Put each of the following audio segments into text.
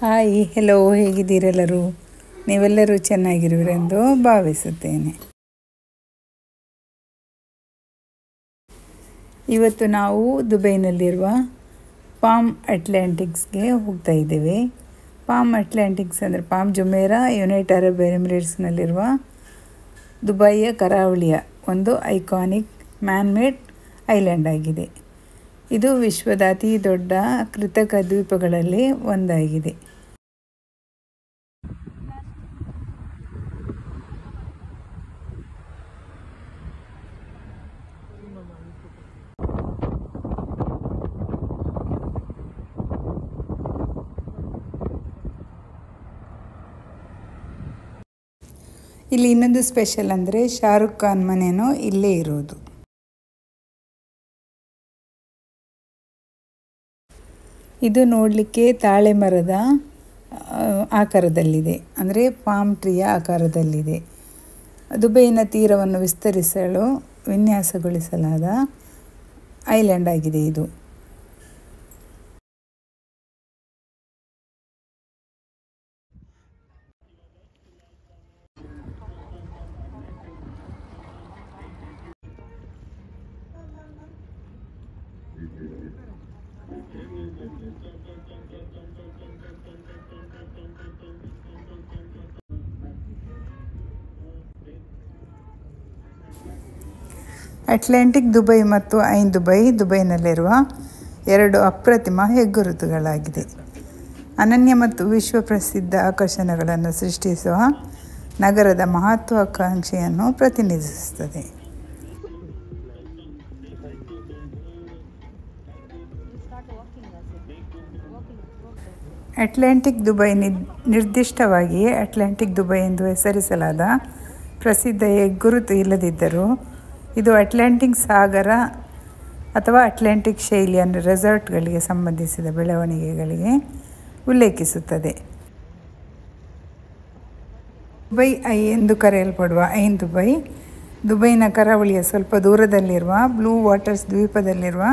Hi hello, ಹೇಗಿದ್ದೀರೆಲ್ಲರೂ? ನೀವೆಲ್ಲರೂ ಚೆನ್ನಾಗಿರುವಿರೆಂದು ಭಾವಿಸುತ್ತೇನೆ. ಇವತ್ತು ನಾವು ದುಬೈನಲ್ಲಿರುವ ಪಾಮ್ ಅಟ್ಲಾಂಟಿಕ್ಸ್ಗೆ ಹೋಗ್ತಾ ಇದ್ದೇವೆ. ಪಾಮ್ ಅಟ್ಲಾಂಟಿಕ್ಸ್ ಅಂದರೆ ಪಾಮ್ ಜುಮೇರಾ ಯುನೈಟೆಡ್ ಅರಬ್ ಎಮಿರೇಟ್ಸ್ನಲ್ಲಿರುವ ದುಬೈಯ ಕರಾವಳಿಯ ಒಂದು ಐಕಾನಿಕ್ ಮ್ಯಾನ್-ಮೇಡ್ ಐಲ್ಯಾಂಡ್ ಆಗಿದೆ. ಇದು ವಿಶ್ವದ ಅತಿ ದೊಡ್ಡ ಕೃತಕ ದ್ವೀಪಗಳಲ್ಲಿ ಒಂದಾಗಿದೆ. ಇಲ್ಲಿ ಇನ್ನೊಂದು ಸ್ಪೆಷಲ್ ಅಂದರೆ ಶಾರುಖ್ ಖಾನ್ ಮನೆಯೂ ಇಲ್ಲೇ ಇರೋದು. ಇದು ನೋಡಲಿಕ್ಕೆ ತಾಳೆ ಮರದ ಆಕಾರದಲ್ಲಿದೆ, ಅಂದರೆ ಪಾಮ್ ಟ್ರೀಯ ಆಕಾರದಲ್ಲಿದೆ. ದುಬೈನ ತೀರವನ್ನು ವಿಸ್ತರಿಸಲು ವಿನ್ಯಾಸಗೊಳಿಸಲಾದ ಐಲ್ಯಾಂಡ್ ಆಗಿದೆ ಇದು. ಅಟ್ಲಾಂಟಿಕ್ ದುಬೈ ಮತ್ತು ಐನ್ ದುಬೈನಲ್ಲಿರುವ ಎರಡು ಅಪ್ರತಿಮ ಹೆಗ್ಗುರುತುಗಳಾಗಿದೆ. ಅನನ್ಯ ಮತ್ತು ವಿಶ್ವಪ್ರಸಿದ್ಧ ಆಕರ್ಷಣೆಗಳನ್ನು ಸೃಷ್ಟಿಸುವ ನಗರದ ಮಹತ್ವಾಕಾಂಕ್ಷೆಯನ್ನು ಪ್ರತಿನಿಧಿಸುತ್ತದೆ. ಅಟ್ಲಾಂಟಿಕ್ ದುಬೈ ನಿರ್ದಿಷ್ಟವಾಗಿಯೇ ಅಟ್ಲಾಂಟಿಕ್ ದುಬೈ ಎಂದು ಹೆಸರಿಸಲಾದ ಪ್ರಸಿದ್ಧ ಹೆಗ್ಗುರುತು ಇಲ್ಲದಿದ್ದರೂ ಇದು ಅಟ್ಲಾಂಟಿಕ್ ಸಾಗರ ಅಥವಾ ಅಟ್ಲಾಂಟಿಕ್ ಶೈಲಿಯ ರೆಸಾರ್ಟ್ಗಳಿಗೆ ಸಂಬಂಧಿಸಿದ ಬೆಳವಣಿಗೆಗಳಿಗೆ ಉಲ್ಲೇಖಿಸುತ್ತದೆ. ದುಬೈ ಐ ಎಂದು ಕರೆಯಲ್ಪಡುವ ಐನ್ ದುಬೈನ ಕರಾವಳಿಯ ಸ್ವಲ್ಪ ದೂರದಲ್ಲಿರುವ ಬ್ಲೂ ವಾಟರ್ಸ್ ದ್ವೀಪದಲ್ಲಿರುವ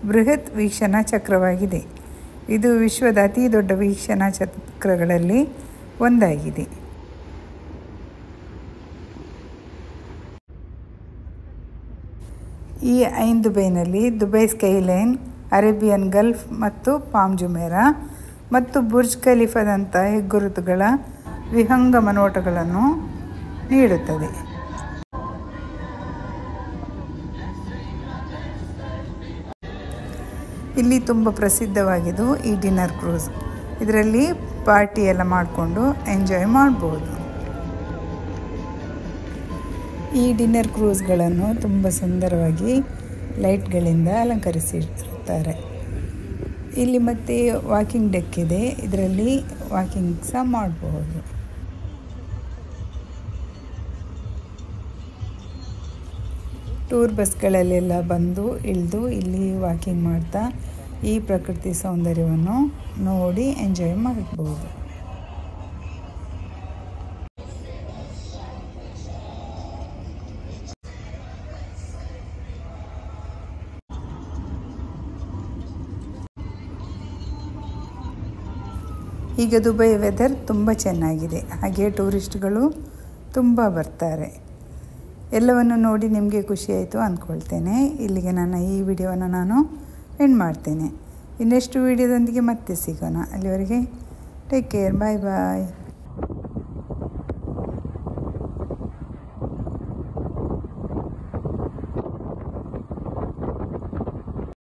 ಬೃಹತ್ ವೀಕ್ಷಣಾ ಚಕ್ರವಾಗಿದೆ. ಇದು ವಿಶ್ವದ ಅತಿ ದೊಡ್ಡ ವೀಕ್ಷಣಾ ಚಕ್ರಗಳಲ್ಲಿ ಒಂದಾಗಿದೆ. ಈ ಐನ್ ದುಬೈನಲ್ಲಿ ದುಬೈ ಸ್ಕೈಲೈನ್, ಅರೇಬಿಯನ್ ಗಲ್ಫ್ ಮತ್ತು ಪಾಮ್ ಜುಮೇರಾ ಮತ್ತು ಬುರ್ಜ್ ಖಲೀಫಾದಂಥ ಹೆಗ್ಗುರುತುಗಳ ವಿಹಂಗಮ ನೋಟಗಳನ್ನು ನೀಡುತ್ತದೆ. ಇಲ್ಲಿ ತುಂಬ ಪ್ರಸಿದ್ಧವಾಗಿದ್ದು ಈ ಡಿನ್ನರ್ ಕ್ರೂಸ್. ಇದರಲ್ಲಿ ಪಾರ್ಟಿ ಎಲ್ಲ ಮಾಡಿಕೊಂಡು ಎಂಜಾಯ್ ಮಾಡ್ಬೋದು. ಈ ಡಿನ್ನರ್ ಕ್ರೂಸ್ಗಳನ್ನು ತುಂಬ ಸುಂದರವಾಗಿ ಲೈಟ್ಗಳಿಂದ ಅಲಂಕರಿಸಿರುತ್ತಾರೆ. ಇಲ್ಲಿ ಮತ್ತೆ ವಾಕಿಂಗ್ ಡೆಕ್ ಇದೆ, ಇದರಲ್ಲಿ ವಾಕಿಂಗ್ ಸಹ ಮಾಡಬಹುದು. ಟೂರ್ ಬಸ್ಗಳಲ್ಲೆಲ್ಲ ಬಂದು ಇಳಿದು ಇಲ್ಲಿ ವಾಕಿಂಗ್ ಮಾಡ್ತಾ ಈ ಪ್ರಕೃತಿ ಸೌಂದರ್ಯವನ್ನು ನೋಡಿ ಎಂಜಾಯ್ ಮಾಡಬಹುದು. ಈಗ ದುಬೈ ವೆದರ್ ತುಂಬ ಚೆನ್ನಾಗಿದೆ, ಹಾಗೆ ಟೂರಿಸ್ಟ್ಗಳು ತುಂಬ ಬರ್ತಾರೆ. ಎಲ್ಲವನ್ನು ನೋಡಿ ನಿಮಗೆ ಖುಷಿಯಾಯಿತು ಅಂದ್ಕೊಳ್ತೇನೆ. ಇಲ್ಲಿಗೆ ನನ್ನ ಈ ವಿಡಿಯೋವನ್ನು ನಾನು ಎಂಡ್ ಮಾಡ್ತೇನೆ. ಇನ್ನೆಷ್ಟು ವಿಡಿಯೋದೊಂದಿಗೆ ಮತ್ತೆ ಸಿಗೋಣ. ಅಲ್ಲಿವರೆಗೆ ಟೇಕ್ ಕೇರ್, ಬಾಯ್ ಬಾಯ್.